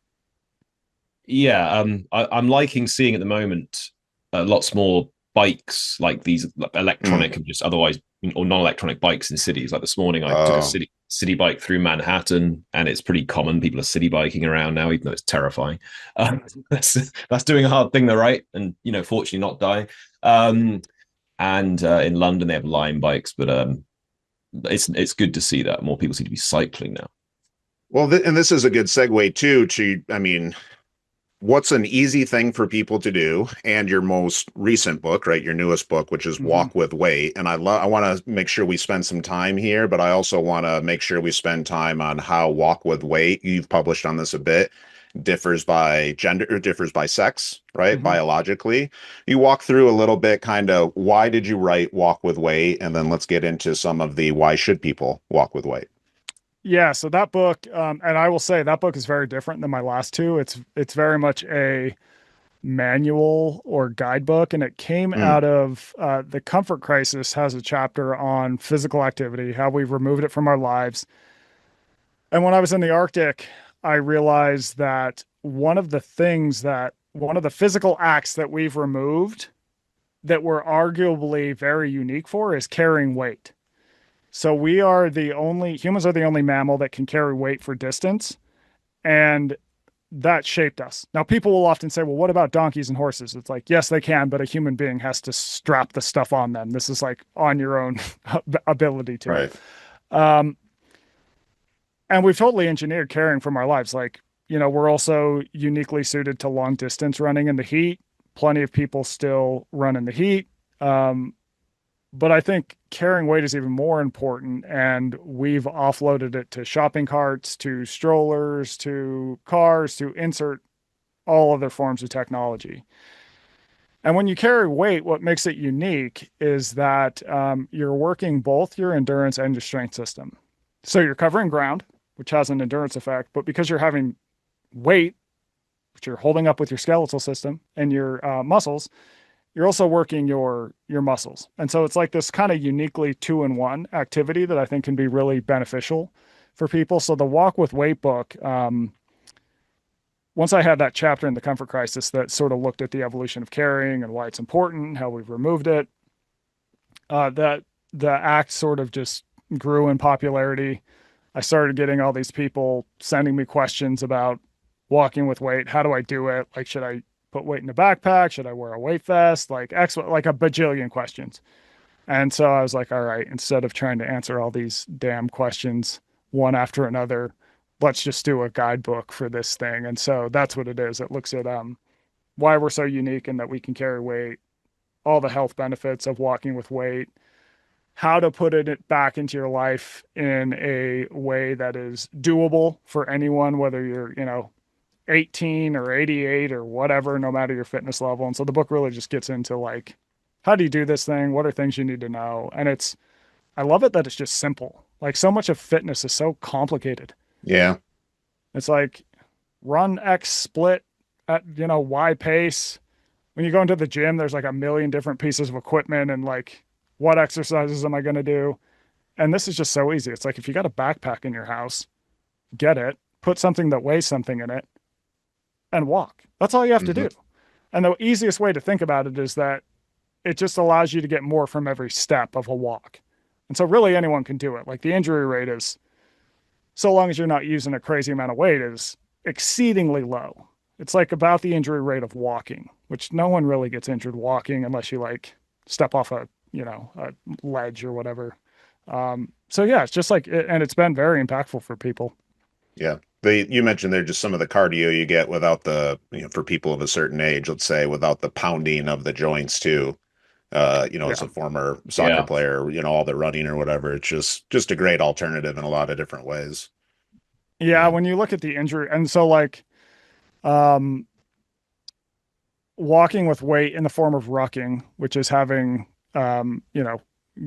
Yeah, I'm liking seeing at the moment lots more bikes like these electronic and just otherwise or non-electronic bikes in cities. Like this morning I took a city bike through Manhattan, and it's pretty common. People are city biking around now, even though it's terrifying. That's doing a hard thing though, right? And fortunately not dying. And in London they have Lime bikes, but it's good to see that more people seem to be cycling now. Well, and this is a good segue too to, I mean, what's an easy thing for people to do? And your most recent book, right? Your newest book, which is Walk with Weight. And I want to make sure we spend some time here, but I also want to make sure we spend time on how Walk with Weight, you've published on this a bit, differs by gender, or differs by sex, right? Biologically. You walk through a little bit, kind of why did you write Walk with Weight? And then let's get into some of the why should people walk with weight? Yeah, so that book, and I will say that book is very different than my last two. It's very much a manual or guidebook, and it came out of the Comfort Crisis has a chapter on physical activity, how we've removed it from our lives. And when I was in the Arctic, I realized that one of the physical acts that we've removed that we're arguably very unique for is carrying weight. So humans are the only mammal that can carry weight for distance, and that shaped us. Now, people will often say, well, what about donkeys and horses? It's like, yes, they can, but a human being has to strap the stuff on them. This is like on your own ability to. Right. And we've totally engineered carrying from our lives. Like, we're also uniquely suited to long distance running in the heat. Plenty of people still run in the heat. But I think carrying weight is even more important. And we've offloaded it to shopping carts, to strollers, to cars, to insert all other forms of technology. And when you carry weight, what makes it unique is that you're working both your endurance and your strength system. So you're covering ground, which has an endurance effect, but because you're having weight, which you're holding up with your skeletal system and your muscles, you're also working your muscles. And so it's like this kind of uniquely two-in-one activity that I think can be really beneficial for people. So the Walk with Weight book, once I had that chapter in the Comfort Crisis that sort of looked at the evolution of carrying and why it's important, how we've removed it, that the act sort of just grew in popularity. I started getting all these people sending me questions about walking with weight. How do I do it? Like, should I put weight in a backpack? Should I wear a weight vest? Like like a bajillion questions. And so I was like, all right, instead of trying to answer all these damn questions one after another, let's just do a guidebook for this thing. And so that's what it is. It looks at why we're so unique and that we can carry weight, all the health benefits of walking with weight, how to put it back into your life in a way that is doable for anyone, whether you're, 18 or 88 or whatever, no matter your fitness level. And so the book really just gets into like, how do you do this thing? What are things you need to know? And I love it that it's just simple. Like so much of fitness is so complicated. Yeah. It's like run X split at, Y pace. When you go into the gym, there's like a million different pieces of equipment and like, what exercises am I going to do? And this is just so easy. It's like, if you got a backpack in your house, get it, put something that weighs something in it and walk. That's all you have to do. And the easiest way to think about it is that it just allows you to get more from every step of a walk. And so really anyone can do it. Like the injury rate is, so long as you're not using a crazy amount of weight, is exceedingly low. It's like about the injury rate of walking, which no one really gets injured walking unless you like step off a ledge or whatever. So yeah, it's just like, and it's been very impactful for people. Yeah. You mentioned there just some of the cardio you get without the, for people of a certain age, let's say, without the pounding of the joints too. As a former soccer player, all the running or whatever, it's just a great alternative in a lot of different ways. Yeah. When you look at the injury, and so like, walking with weight in the form of rucking, which is having,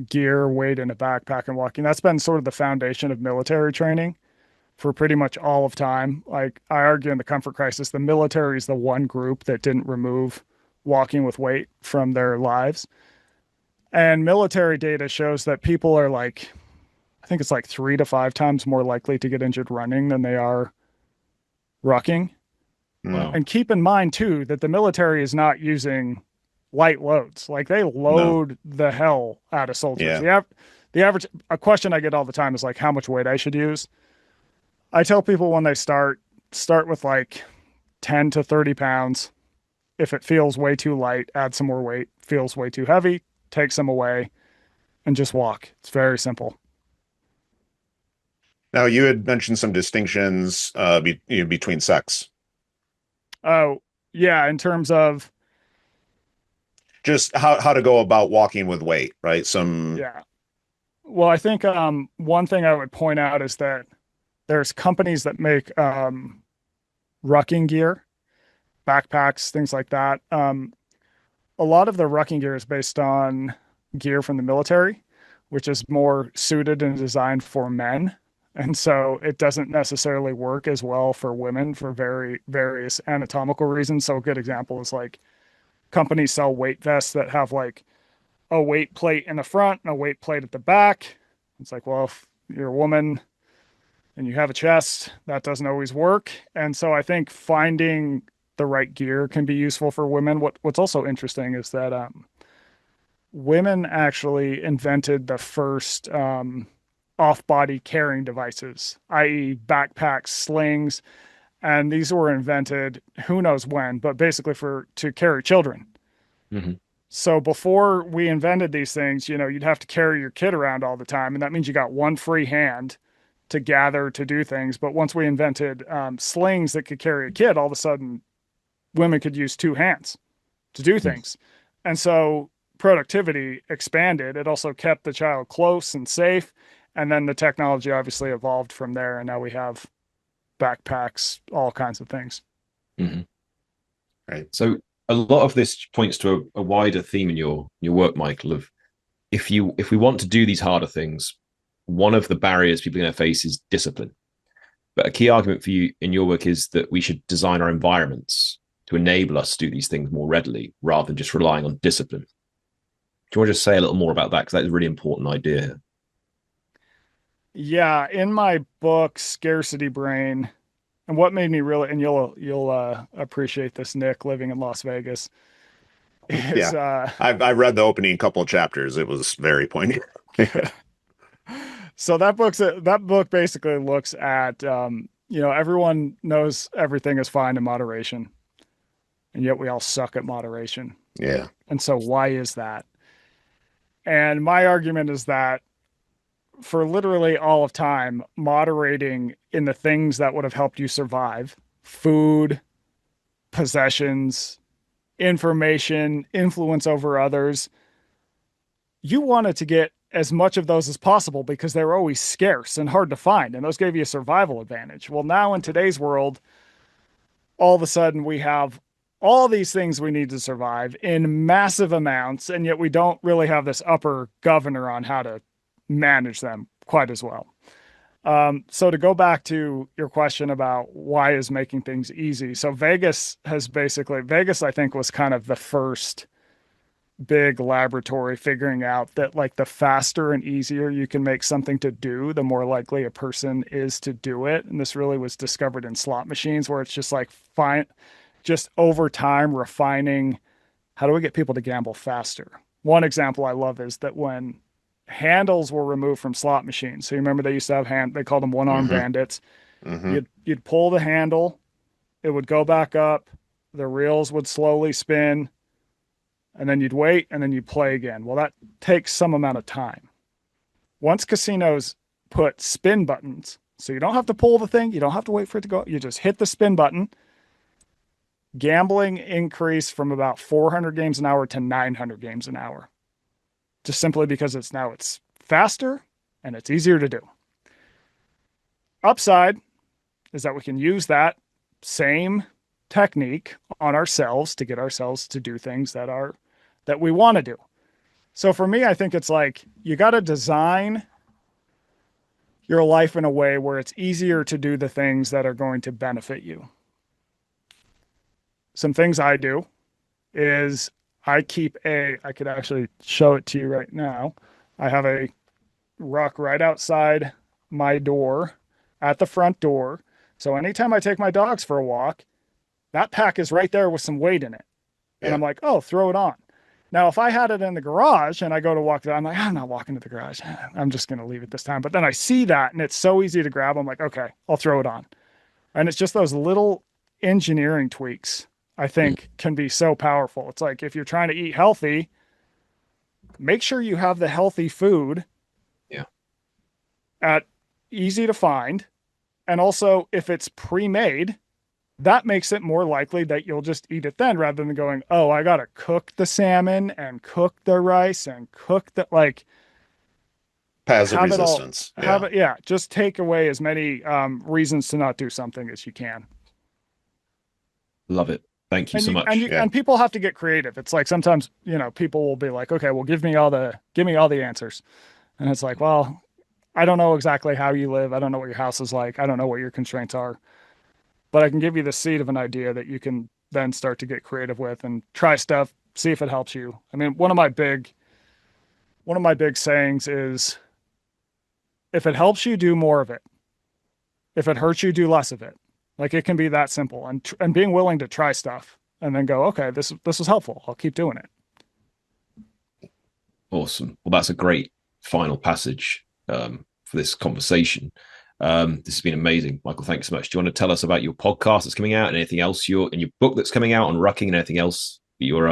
gear, weight in a backpack and walking, that's been sort of the foundation of military training for pretty much all of time. Like I argue in the Comfort Crisis, the military is the one group that didn't remove walking with weight from their lives. And military data shows that people are like, I think it's like 3 to 5 times more likely to get injured running than they are rucking. Wow. And keep in mind too, that the military is not using light loads. Like they load the hell out of soldiers. Yeah. The average, a question I get all the time is like how much weight I should use. I tell people when they start with like 10 to 30 pounds. If it feels way too light, add some more weight. Feels way too heavy, take some away and just walk. It's very simple. Now you had mentioned some distinctions between sex. Oh yeah. In terms of just how to go about walking with weight, right? Yeah. Well, I think one thing I would point out is that there's companies that make rucking gear, backpacks, things like that. A lot of the rucking gear is based on gear from the military, which is more suited and designed for men. And so it doesn't necessarily work as well for women for various anatomical reasons. So a good example is like companies sell weight vests that have like a weight plate in the front and a weight plate at the back. It's like, well, if you're a woman and you have a chest, that doesn't always work. And so I think finding the right gear can be useful for women. What's also interesting is that women actually invented the first off-body carrying devices, i.e. backpacks, slings, and these were invented who knows when, but basically to carry children. Mm-hmm. So before we invented these things, you'd have to carry your kid around all the time, and that means you got one free hand to gather, to do things. But once we invented slings that could carry a kid, all of a sudden women could use two hands to do things. And so productivity expanded. It also kept the child close and safe. And then the technology obviously evolved from there. And now we have backpacks, all kinds of things. Mm-hmm. Right. So a lot of this points to a wider theme in your work, Michael, of if we want to do these harder things, one of the barriers people are going to face is discipline. But a key argument for you in your work is that we should design our environments to enable us to do these things more readily rather than just relying on discipline. Do you want to just say a little more about that? Because that's a really important idea here. Yeah, in my book, Scarcity Brain, and what made me really, and you'll appreciate this, Nick, living in Las Vegas, is I read the opening couple of chapters. It was very poignant. So that book basically looks at everyone knows everything is fine in moderation, and yet we all suck at moderation. Yeah. And so why is that? And my argument is that for literally all of time, moderating in the things that would have helped you survive, food, possessions, information, influence over others, you wanted to get as much of those as possible because they were always scarce and hard to find. And those gave you a survival advantage. Well, now in today's world, all of a sudden we have all these things we need to survive in massive amounts. And yet we don't really have this upper governor on how to manage them quite as well. So to go back to your question about why is making things easy. So Vegas, I think, was kind of the first big laboratory figuring out that like the faster and easier you can make something to do, the more likely a person is to do it. And this really was discovered in slot machines, where it's just like just over time refining, how do we get people to gamble faster? One example I love is that when handles were removed from slot machines. So you remember they used to have they called them one-arm bandits. Mm-hmm. You'd pull the handle, it would go back up, the reels would slowly spin, and then you'd wait, and then you'd play again. Well, that takes some amount of time. Once casinos put spin buttons, so you don't have to pull the thing, you don't have to wait for it to go, you just hit the spin button. Gambling increased from about 400 games an hour to 900 games an hour. Just simply because it's faster and it's easier to do. Upside is that we can use that same technique on ourselves to get ourselves to do things that we want to do. So for me, I think it's like you got to design your life in a way where it's easier to do the things that are going to benefit you. Some things I do is I could actually show it to you right now. I have a ruck right outside my door at the front door. So anytime I take my dogs for a walk, that pack is right there with some weight in it. And I'm like, oh, throw it on. Now, if I had it in the garage and I go to walk it, I'm like, I'm not walking to the garage. I'm just going to leave it this time. But then I see that and it's so easy to grab. I'm like, okay, I'll throw it on. And it's just those little engineering tweaks I think can be so powerful. It's like if you're trying to eat healthy, make sure you have the healthy food at easy to find. And also if it's pre-made, that makes it more likely that you'll just eat it then rather than going, oh, I got to cook the salmon and cook the rice and cook the passive resistance. Just take away as many reasons to not do something as you can. Love it. Thank you so much. And people have to get creative. It's like sometimes, people will be like, okay, well, give me all the answers. And it's like, well, I don't know exactly how you live. I don't know what your house is like. I don't know what your constraints are, but I can give you the seed of an idea that you can then start to get creative with and try stuff, see if it helps you. I mean, one of my big sayings is, if it helps you, do more of it. If it hurts you, do less of it. Like it can be that simple, and being willing to try stuff and then go, okay, this was helpful. I'll keep doing it. Awesome. Well, that's a great final passage for this conversation. This has been amazing, Michael. Thanks so much. Do you want to tell us about your podcast that's coming out and anything else in your book that's coming out on Rucking and anything else that you're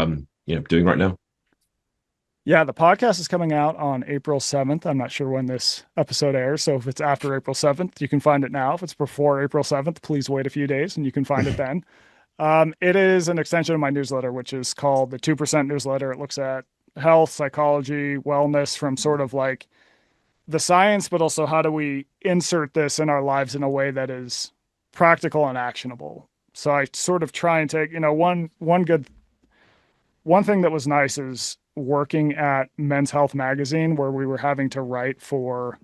doing right now? Yeah, the podcast is coming out on April 7th. I'm not sure when this episode airs. So if it's after April 7th, you can find it now. If it's before April 7th, please wait a few days and you can find it then. It is an extension of my newsletter, which is called the 2% newsletter. It looks at health, psychology, wellness from sort of like the science, but also how do we insert this in our lives in a way that is practical and actionable. So I sort of try and take, one thing that was nice is working at Men's Health magazine, where we were having to write for,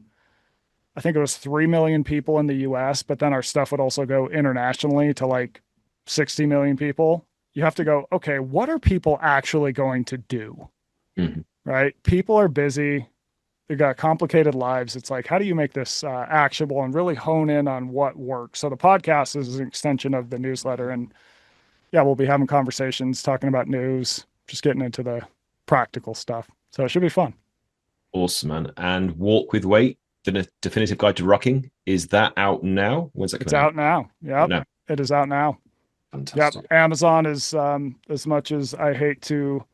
I think it was 3 million people in the US, but then our stuff would also go internationally to like 60 million people. You have to go, okay, what are people actually going to do? Mm-hmm. Right? People are busy. They've got complicated lives. It's like, how do you make this actionable and really hone in on what works? So the podcast is an extension of the newsletter. And yeah, we'll be having conversations, talking about news, just getting into the practical stuff. So it should be fun. Awesome, man. And Walk with Weight, the definitive guide to rucking, is that out now? When's that coming out? It's out now. Yeah, it is out now. Fantastic. Yep. Amazon is, as much as I hate to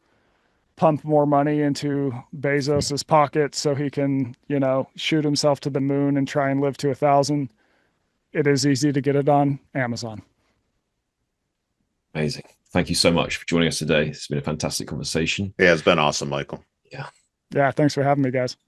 pump more money into Bezos's pocket so he can, shoot himself to the moon and try and live to 1,000. It is easy to get it on Amazon. Amazing. Thank you so much for joining us today. It's been a fantastic conversation. Yeah, it's been awesome, Michael. Yeah. Thanks for having me, guys.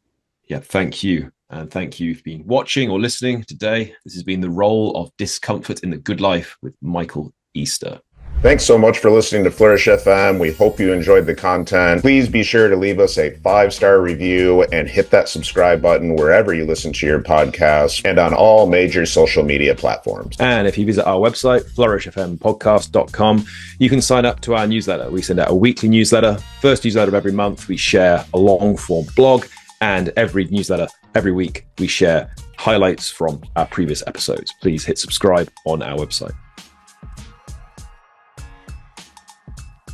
Yeah. Thank you. And thank you for being watching or listening today. This has been The Role of Discomfort in the Good Life with Michael Easter. Thanks so much for listening to Flourish FM. We hope you enjoyed the content. Please be sure to leave us a 5-star review and hit that subscribe button wherever you listen to your podcast and on all major social media platforms. And if you visit our website, flourishfmpodcast.com, you can sign up to our newsletter. We send out a weekly newsletter. First newsletter of every month, we share a long form blog, and every newsletter, every week, we share highlights from our previous episodes. Please hit subscribe on our website.